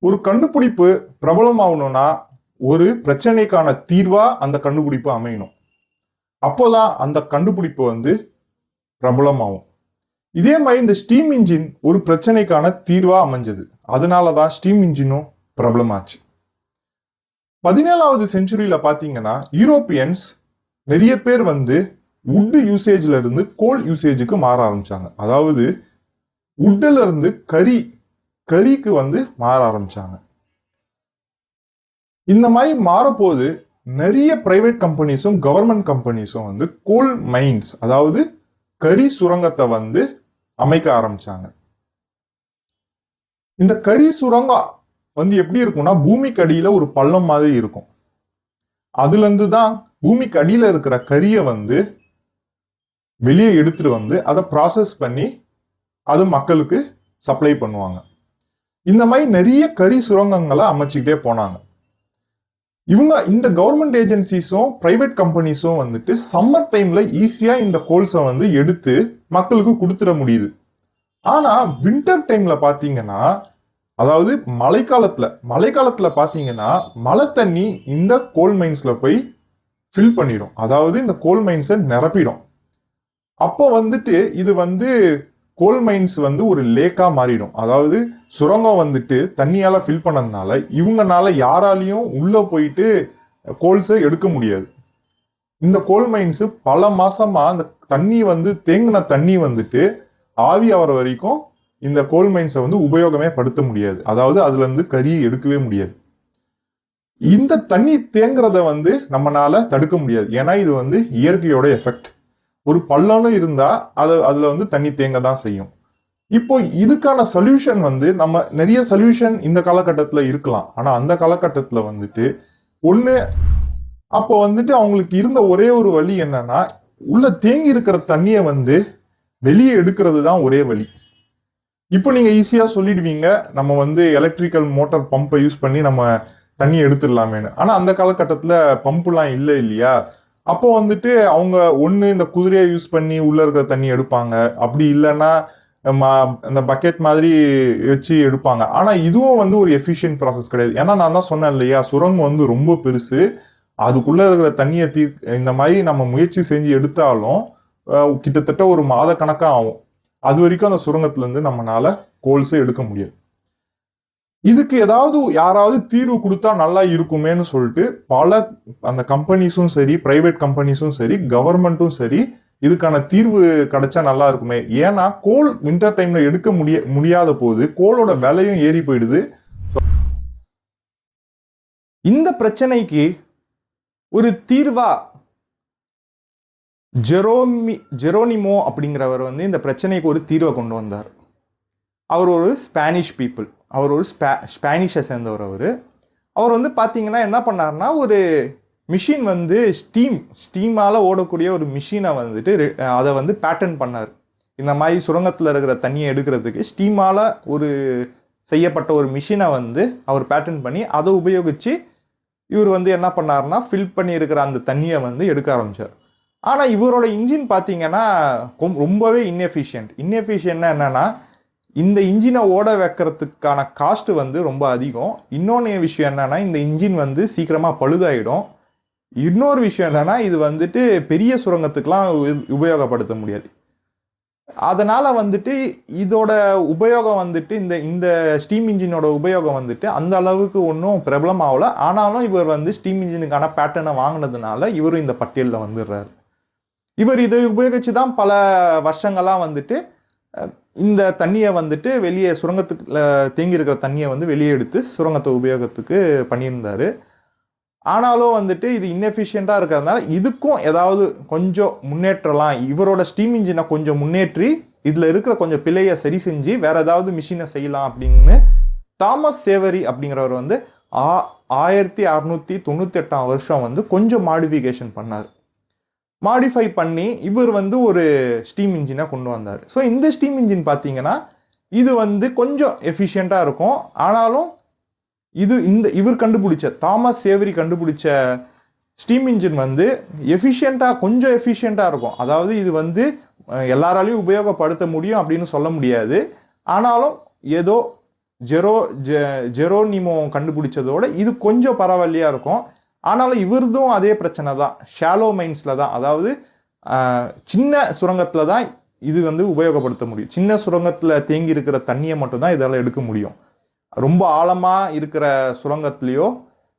ஒரு கண்டுபிடிப்பு பிரபலமாகணும்னா ஒரு பிரச்சனைக்கான தீர்வா அந்த கண்டுபிடிப்பு அமையணும். அப்போதான் அந்த கண்டுபிடிப்பு பிரபலமாகும். இதே மாதிரி இந்த ஸ்டீம் இன்ஜின் ஒரு பிரச்சனைக்கான தீர்வா அமைஞ்சது. அதனாலதான் ஸ்டீம் இன்ஜினும் பிரபலமாச்சு. 17வது செஞ்சுரியில பாத்தீங்கன்னா யூரோப்பியன்ஸ் நிறைய பேர் வுட் யூசேஜ்ல இருந்து கோல் யூசேஜுக்கு மாற ஆரம்பிச்சாங்க. அதாவது வுட்ல இருந்து கரிக்கு மாற ஆரம்பிச்சாங்க. இந்த மாதிரி மாறப்போது நிறைய பிரைவேட் கம்பெனிஸும் கவர்மெண்ட் கம்பெனிஸும் கோல் மைன்ஸ், அதாவது கரி சுரங்கத்தை அமைக்க ஆரம்பிச்சாங்க. இந்த கரி சுரங்கம் எப்படி இருக்கும்னா பூமிக்கு அடியில ஒரு பள்ளம் மாதிரி இருக்கும். அதுல இருந்து தான் பூமிக்கு அடியில இருக்கிற கரியை வெளியே எடுத்துட்டு அதை ப்ராசஸ் பண்ணி அது மக்களுக்கு சப்ளை பண்ணுவாங்க. இந்த மாதிரி நிறைய கரி சுரங்கங்களை அமைச்சுக்கிட்டே போனாங்க. இந்த கவர்மெண்ட் ஏஜென்சிஸும் பிரைவேட் கம்பெனிஸும் சம்மர் டைம்ல ஈஸியா இந்த கோல்ஸை எடுத்து மக்களுக்கு கொடுத்துட முடியுது. ஆனா வின்டர் டைம்ல பாத்தீங்கன்னா, அதாவது மழைக்காலத்துல பாத்தீங்கன்னா மழை தண்ணி இந்த கோல் மைன்ஸ்ல போய் ஃபில் பண்ணிடும். அதாவது இந்த கோல் மைன்ஸை நிரப்பிடும். அப்போ இது கோல் மைன்ஸ் ஒரு லேக்கா மாறிடும். அதாவது சுரங்கம் தண்ணியால ஃபில் பண்ணதுனால இவங்கனால யாராலையும் உள்ள போயிட்டு கோல்ஸை எடுக்க முடியாது. இந்த கோல் மைன்ஸ் பல மாசமா அந்த தண்ணி தேங்கின தண்ணி ஆவி ஆகிற வரைக்கும் இந்த கோல் மைன்ஸை உபயோகமே படுத்த முடியாது. அதாவது அதுல இருந்து கரியை எடுக்கவே முடியாது. இந்த தண்ணி தேங்குறத நம்மனால தடுக்க முடியாது. ஏன்னா இது இயற்கையோட எஃபெக்ட். ஒரு பள்ளம்னு இருந்தா அதுல தண்ணி தேங்க தான் செய்யும். இப்போ இதுக்கான சொல்யூஷன் நம்ம நிறைய சொல்யூஷன் இந்த காலகட்டத்துல இருக்கலாம். ஆனா அந்த காலகட்டத்துல ஒண்ணு அப்போ அவங்களுக்கு இருந்த ஒரே ஒரு வழி என்னன்னா, உள்ள தேங்கி இருக்கிற தண்ணியை வெளியே எடுக்கிறது தான் ஒரே வழி. இப்போ நீங்க ஈஸியா சொல்லிடுவீங்க, நம்ம எலக்ட்ரிக்கல் மோட்டார் பம்பை யூஸ் பண்ணி நம்ம தண்ணியை எடுத்துடலாமேன்னு. ஆனா அந்த காலகட்டத்துல பம்புலாம் இல்லை இல்லையா? அப்போ அவங்க ஒண்ணு இந்த குதிரையை யூஸ் பண்ணி உள்ள இருக்கிற தண்ணி எடுப்பாங்க. அப்படி இல்லைன்னா அந்த பக்கெட் மாதிரி வச்சு எடுப்பாங்க. ஆனா இதுவும் ஒரு எஃபிஷியன்ட் ப்ராசஸ் கிடையாது. ஏன்னா நான் தான் சொன்னேன் இல்லையா, சுரங்கம் ரொம்ப பெருசு. அதுக்குள்ள இருக்கிற தண்ணியை இந்த மாதிரி நம்ம முயற்சி செஞ்சு எடுத்தாலும் கிட்டத்தட்ட ஒரு மாத கணக்கா ஆகும். அது வரைக்கும் அந்த சுரங்கத்துல இருந்து நம்மளால கோல்ஸை எடுக்க முடியாது. இதுக்கு யாராவது தீர்வு கொடுத்தா நல்லா இருக்குமேன்னு சொல்லிட்டு பல அந்த கம்பெனிஸும் சரி, பிரைவேட் கம்பெனிஸும் சரி, கவர்மெண்ட்டும் சரி இதுக்கான தீர்வு கிடைச்சா நல்லா இருக்குமே. ஏன்னா கோல் வின்டர் டைம்ல எடுக்க முடியாத போது கோலோட விலையும் ஏறி போயிடுது. இந்த பிரச்சனைக்கு ஒரு தீர்வா ஜெரோனிமோ அப்படிங்கிறவர் இந்த பிரச்சனைக்கு ஒரு தீர்வை கொண்டு வந்தார். அவர் ஒரு ஸ்பானிஷ் பீப்புள். அவர் ஒரு ஸ்பானிஷை சேர்ந்தவர். அவர் பார்த்தீங்கன்னா என்ன பண்ணார்னா, ஒரு மிஷின் ஸ்டீமால் ஓடக்கூடிய ஒரு மிஷினை அதை பேட்டன் பண்ணார். இந்த மாதிரி சுரங்கத்தில் இருக்கிற தண்ணியை எடுக்கிறதுக்கு ஸ்டீமால் ஒரு செய்யப்பட்ட ஒரு மிஷினை அவர் பேட்டன் பண்ணி அதை உபயோகித்து இவர் என்ன பண்ணார்னா ஃபில் பண்ணி இருக்கிற அந்த தண்ணியை எடுக்க ஆரம்பித்தார். ஆனால் இவரோட இன்ஜின் பார்த்தீங்கன்னா ரொம்பவே இன்எஃபிஷியன்ட்னா என்னென்னா, இந்த இன்ஜினை ஓட வைக்கிறதுக்கான காஸ்ட் ரொம்ப அதிகம். இன்னொன்று விஷயம் என்னன்னா, இந்த இன்ஜின் சீக்கிரமாக பழுதாயிடும். இன்னொரு விஷயம் என்னன்னா, இது பெரிய சுரங்கத்துக்கெலாம் உபயோகப்படுத்த முடியாது. அதனால இதோட உபயோகம் இந்த ஸ்டீம் இன்ஜினோட உபயோகம் அந்த அளவுக்கு ஒன்றும் பிரபலம் ஆகல. ஆனாலும் இவர் ஸ்டீம் இன்ஜினுக்கான பேட்டர்னை வாங்கினதுனால இவரும் இந்த பட்டியலில் வந்துடுறாரு. இவர் இதை உபயோகிச்சு தான் பல வருஷங்களாக இந்த தண்ணியை வெளியே சுரங்கத்துக்குள்ள தேங்கி இருக்கிற தண்ணியை வெளியே எடுத்து சுரங்கத்தை உபயோகத்துக்கு பண்ணியிருந்தாரு. ஆனாலும் இது இன்எஃபிஷியண்டாக இருக்கிறதுனால இதுக்கும் ஏதாவது கொஞ்சம் முன்னேற்றலாம், இவரோட ஸ்டீம் இன்ஜினை கொஞ்சம் முன்னேற்றி இதில் இருக்கிற கொஞ்சம் பிழையை சரி செஞ்சு வேற ஏதாவது மிஷினை செய்யலாம் அப்படின்னு தாமஸ் சேவரி அப்படிங்கிறவர் 1698 வருஷம் கொஞ்சம் மாடிஃபிகேஷன் பண்ணார். மாடிஃபை பண்ணி இவர் ஒரு ஸ்டீம் இன்ஜினை கொண்டு வந்தார். ஸோ இந்த ஸ்டீம் இன்ஜின் பார்த்தீங்கன்னா இது கொஞ்சம் எஃபிஷியண்ட்டாக இருக்கும். ஆனாலும் இவர் கண்டுபிடிச்ச தாமஸ் சேவரி கண்டுபிடிச்ச ஸ்டீம் இன்ஜின் கொஞ்சம் எஃபிஷியண்ட்டாக இருக்கும். அதாவது இது எல்லாராலையும் உபயோகப்படுத்த முடியும் அப்படின்னு சொல்ல முடியாது. ஆனாலும் ஏதோ ஜெரோனிமோ கண்டுபிடிச்சதோட இது கொஞ்சம் பரவாயில்லையா இருக்கும். ஆனாலும் இவரதும் அதே பிரச்சனை தான், ஷாலோ மைன்ஸில் தான், அதாவது சின்ன சுரங்கத்தில் தான் இது வந்து உபயோகப்படுத்த முடியும். சின்ன சுரங்கத்தில் தேங்கி இருக்கிற தண்ணியை மட்டும்தான் இதால் எடுக்க முடியும். ரொம்ப ஆழமாக இருக்கிற சுரங்கத்துலேயோ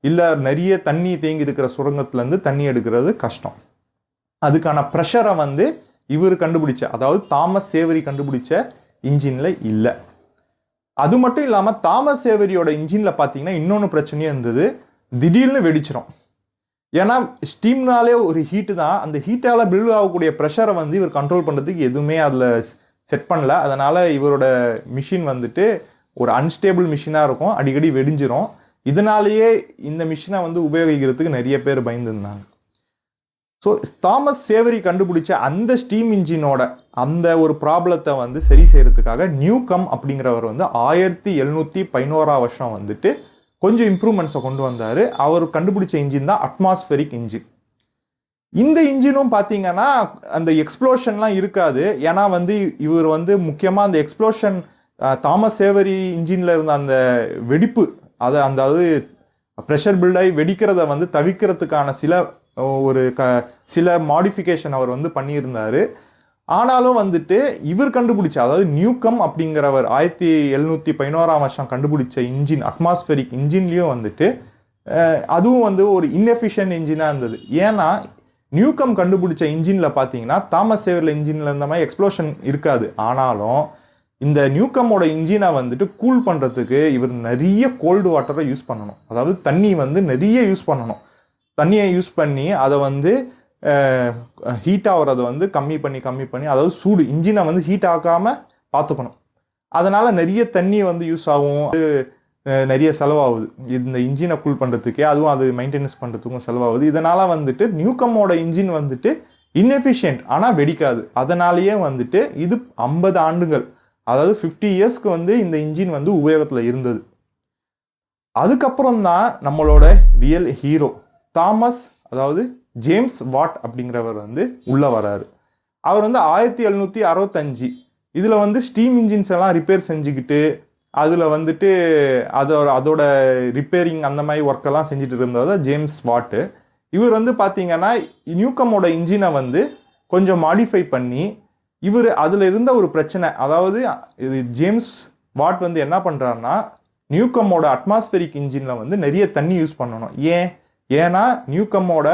இல்லை நிறைய தண்ணி தேங்கி இருக்கிற சுரங்கத்துலேருந்து தண்ணி எடுக்கிறது கஷ்டம். அதுக்கான ப்ரெஷரை வந்து இவர் கண்டுபிடிச்ச, அதாவது தாமஸ் சேவரி கண்டுபிடிச்ச இன்ஜினில் இல்லை. அது மட்டும் இல்லாமல் தாமஸ் சேவரியோட இன்ஜினில் பார்த்தீங்கன்னா இன்னொன்று பிரச்சனையும் இருந்தது, திடீர்னு வெடிச்சிடும். ஏன்னா ஸ்டீம்னாலே ஒரு ஹீட்டு தான், அந்த ஹீட்டால் பில்ட் ஆகக்கூடிய ப்ரெஷரை வந்து இவர் கண்ட்ரோல் பண்ணுறதுக்கு எதுவுமே அதில் செட் பண்ணல. அதனால் இவரோட மிஷின் வந்துட்டு ஒரு அன்ஸ்டேபிள் மிஷினாக இருக்கும், அடிக்கடி வெடிஞ்சிரும். இதனாலேயே இந்த மிஷினை வந்து உபயோகிக்கிறதுக்கு நிறைய பேர் பயந்துருந்தாங்க. ஸோ தாமஸ் சேவரி கண்டுபிடிச்ச அந்த ஸ்டீம் இன்ஜினோட அந்த ஒரு ப்ராப்ளத்தை வந்து சரி செய்கிறதுக்காக நியூகம் அப்படிங்கிறவர் வந்து 1711 வந்துட்டு கொஞ்சம் இம்ப்ரூவ்மெண்ட்ஸை கொண்டு வந்தார். அவர் கண்டுபிடிச்ச இன்ஜின் தான் அட்மாஸ்பெரிக் இன்ஜின். இந்த இன்ஜினும் பார்த்தீங்கன்னா அந்த எக்ஸ்ப்ளோஷன்லாம் இருக்காது. ஏன்னா வந்து இவர் வந்து முக்கியமாக அந்த எக்ஸ்ப்ளோஷன் தாமஸ் சேவரி இன்ஜினில் இருந்த அந்த வெடிப்பு, அதாவது ப்ரெஷர் பில்டாகி வெடிக்கிறத வந்து தவிர்க்கிறதுக்கான சில மாடிஃபிகேஷன் அவர் வந்து பண்ணியிருந்தார். ஆனாலும் வந்துட்டு இவர் கண்டுபிடிச்ச, அதாவது நியூகம் அப்படிங்கிறவர் 1711 கண்டுபிடிச்ச இன்ஜின், அட்மாஸ்பெரிக் இன்ஜின்லேயும் வந்துட்டு அதுவும் வந்து ஒரு இன்எஃபிஷியன்ட் இன்ஜினாக இருந்தது. ஏன்னா நியூகம் கண்டுபிடிச்ச இன்ஜினில் பார்த்தீங்கன்னா தாமஸ் சேவரில் இன்ஜினில் இருந்த மாதிரி எக்ஸ்ப்ளோஷன் இருக்காது. ஆனாலும் இந்த நியூகமோட இன்ஜினை வந்துட்டு கூல் பண்ணுறதுக்கு இவர் நிறைய கோல்டு வாட்டரை யூஸ் பண்ணணும். அதாவது தண்ணி வந்து நிறைய யூஸ் பண்ணணும். தண்ணியை யூஸ் பண்ணி அதை வந்து ஹீட் ஆகிறத வந்து கம்மி பண்ணி அதாவது சூடு இன்ஜினை வந்து ஹீட் ஆகாமல் பார்த்துக்கணும். அதனால் நிறைய தண்ணி வந்து யூஸ் ஆகும், நிறைய செலவாகுது இந்த இன்ஜினை கூல் பண்ணுறதுக்கே, அதுவும் அது மெயின்டெனன்ஸ் பண்ணுறதுக்கும் செலவாகுது. இதனால் வந்துட்டு நியூகமோட இன்ஜின் வந்துட்டு இன்எஃபிஷியன்ட், ஆனால் வெடிக்காது. அதனாலேயே வந்துட்டு இது 50 ஆண்டுகள், அதாவது 50 இயர்ஸ்க்கு வந்து இந்த இன்ஜின் வந்து உபயோகத்தில் இருந்தது. அதுக்கப்புறம் தான் நம்மளோட ரியல் ஹீரோ தாமஸ், அதாவது ஜேம்ஸ் வாட் அப்படிங்கிறவர் வந்து உள்ளே வராரு. அவர் வந்து 1765 இதில் வந்து ஸ்டீம் இன்ஜின்ஸ் எல்லாம் ரிப்பேர் செஞ்சுக்கிட்டு அதில் வந்துட்டு அதோட ரிப்பேரிங் அந்த மாதிரி ஒர்க்கெல்லாம் செஞ்சுட்டு இருந்தது தான் ஜேம்ஸ் வாட்டு. இவர் வந்து பார்த்தீங்கன்னா நியூகமோட இன்ஜினை வந்து கொஞ்சம் மாடிஃபை பண்ணி இவர் அதில் இருந்த ஒரு பிரச்சனை, அதாவது இது ஜேம்ஸ் வாட் வந்து என்ன பண்ணுறாருன்னா நியூகமோட அட்மாஸ்பெரிக் இன்ஜினில் வந்து நிறைய தண்ணி யூஸ் பண்ணணும். ஏன்னா நியூகமோட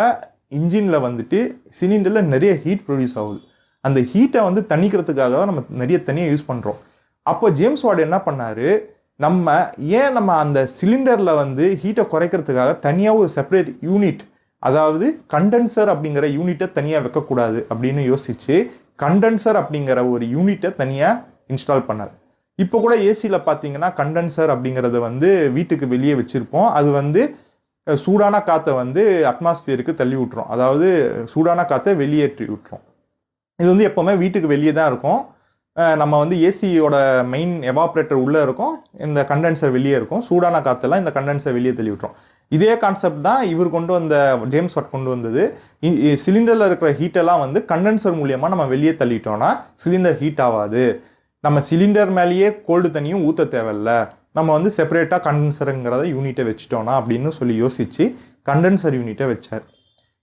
இன்ஜினில் வந்துட்டு சிலிண்டரில் நிறைய ஹீட் ப்ரொடியூஸ் ஆகுது. அந்த ஹீட்டை வந்து தணிக்கிறதுக்காக தான் நம்ம நிறைய தண்ணியை யூஸ் பண்ணுறோம். அப்போ ஜேம்ஸ் வாட் என்ன பண்ணார், நம்ம அந்த சிலிண்டரில் வந்து ஹீட்டை குறைக்கிறதுக்காக தனியாக ஒரு செப்பரேட் யூனிட், அதாவது கண்டென்சர் அப்படிங்கிற யூனிட்டை தனியாக வைக்கக்கூடாது அப்படின்னு யோசித்து கண்டென்சர் அப்படிங்கிற ஒரு யூனிட்டை தனியாக இன்ஸ்டால் பண்ணார். இப்போ கூட ஏசியில் பார்த்தீங்கன்னா கண்டென்சர் அப்படிங்கிறத வந்து வீட்டுக்கு வெளியே வச்சுருப்போம். அது வந்து சூடான காற்றை வந்து அட்மாஸ்பியருக்கு தள்ளி விட்டுரும், அதாவது சூடான காற்றை வெளியேற்றி விட்டுரும். இது வந்து எப்போவுமே வீட்டுக்கு வெளியே தான் இருக்கும். நம்ம வந்து ஏசியோட மெயின் எவாப்ரேட்டர் உள்ளே இருக்கும், இந்த கண்டென்சர் வெளியே இருக்கும். சூடான காற்றெல்லாம் இந்த கண்டென்சர் வெளியே தள்ளி விட்டுரும். இதே கான்செப்ட் தான் இவர் கொண்டு வந்த ஜேம்ஸ் வாட் கொண்டு வந்தது. சிலிண்டரில் இருக்கிற ஹீட்டெல்லாம் வந்து கண்டென்சர் மூலியமாக நம்ம வெளியே தள்ளிட்டோம்னா சிலிண்டர் ஹீட் ஆகாது. நம்ம சிலிண்டர் மேலேயே கோல்டு தண்ணியும் ஊற்ற தேவையில்லை, நம்ம வந்து செப்பரேட்டாக கண்டென்சருங்கிறத யூனிட்டை வச்சுட்டோன்னா அப்படின்னு சொல்லி யோசித்து கண்டென்சர் யூனிட்டை வச்சார்.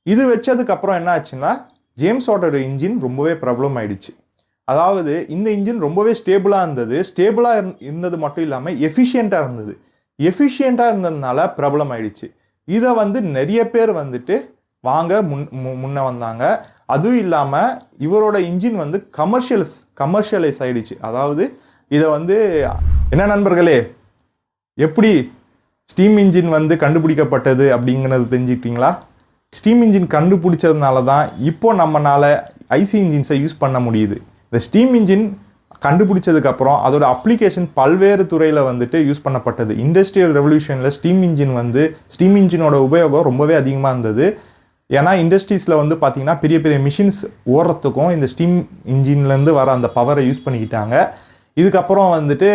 இது வச்சதுக்கப்புறம் என்ன ஆச்சுன்னா ஜேம்ஸ் வாட்டோட இன்ஜின் ரொம்பவே ப்ராப்ளம் ஆயிடுச்சு. அதாவது இந்த இன்ஜின் ரொம்பவே ஸ்டேபிளாக இருந்தது. ஸ்டேபிளாக இருந்தது மட்டும் இல்லாமல் எஃபிஷியண்ட்டாக இருந்தது. எஃபிஷியண்ட்டாக இருந்ததுனால ப்ராப்ளம் ஆயிடுச்சு. இதை வந்து நிறைய பேர் வந்துட்டு வாங்க முன்ன வந்தாங்க. அதுவும் இல்லாமல் இவரோட இன்ஜின் வந்து கமர்ஷியலைஸ் ஆயிடுச்சு. அதாவது இதை வந்து என்ன நண்பர்களே, எப்படி ஸ்டீம் இன்ஜின் வந்து கண்டுபிடிக்கப்பட்டது அப்படிங்கிறது தெரிஞ்சுக்கிட்டீங்களா? ஸ்டீம் இன்ஜின் கண்டுபிடிச்சதுனால தான் இப்போ நம்மளால் ஐசி இன்ஜின்ஸை யூஸ் பண்ண முடியுது. இந்த ஸ்டீம் இன்ஜின் கண்டுபிடிச்சதுக்கப்புறம் அதோட அப்ளிகேஷன் பல்வேறு துறையில் வந்துட்டு யூஸ் பண்ணப்பட்டது. இண்டஸ்ட்ரியல் ரெவல்யூஷனில் ஸ்டீம் இன்ஜினோட உபயோகம் ரொம்பவே அதிகமாக இருந்தது. ஏன்னா இண்டஸ்ட்ரீஸில் வந்து பார்த்திங்கன்னா பெரிய பெரிய மிஷின்ஸ் ஓடுறதுக்கும் இந்த ஸ்டீம் இன்ஜின்லேருந்து வர அந்த பவரை யூஸ் பண்ணிக்கிட்டாங்க. இதுக்கப்புறம் வந்துட்டு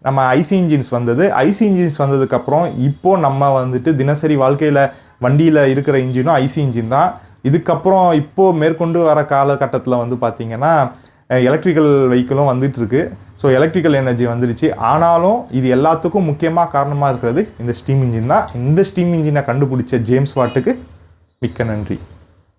நம்ம ஐசி இன்ஜின்ஸ் வந்தது. ஐசி இன்ஜின்ஸ் வந்ததுக்கப்புறம் இப்போது நம்ம வந்துட்டு தினசரி வாழ்க்கையில் வண்டியில் இருக்கிற இன்ஜினும் ஐசி இன்ஜின் தான். இதுக்கப்புறம் இப்போது மேற்கொண்டு வர காலகட்டத்தில் வந்து பார்த்திங்கன்னா எலக்ட்ரிக்கல் வெஹிக்கிளும் வந்துட்டுருக்கு. ஸோ எலக்ட்ரிக்கல் எனர்ஜி வந்துருச்சு. ஆனாலும் இது எல்லாத்துக்கும் முக்கியமாக காரணமாக இருக்கிறது இந்த ஸ்டீம் இன்ஜின் தான். இந்த ஸ்டீம் இன்ஜினை கண்டுபிடிச்ச ஜேம்ஸ் வாட்டுக்கு மிக்க நன்றி.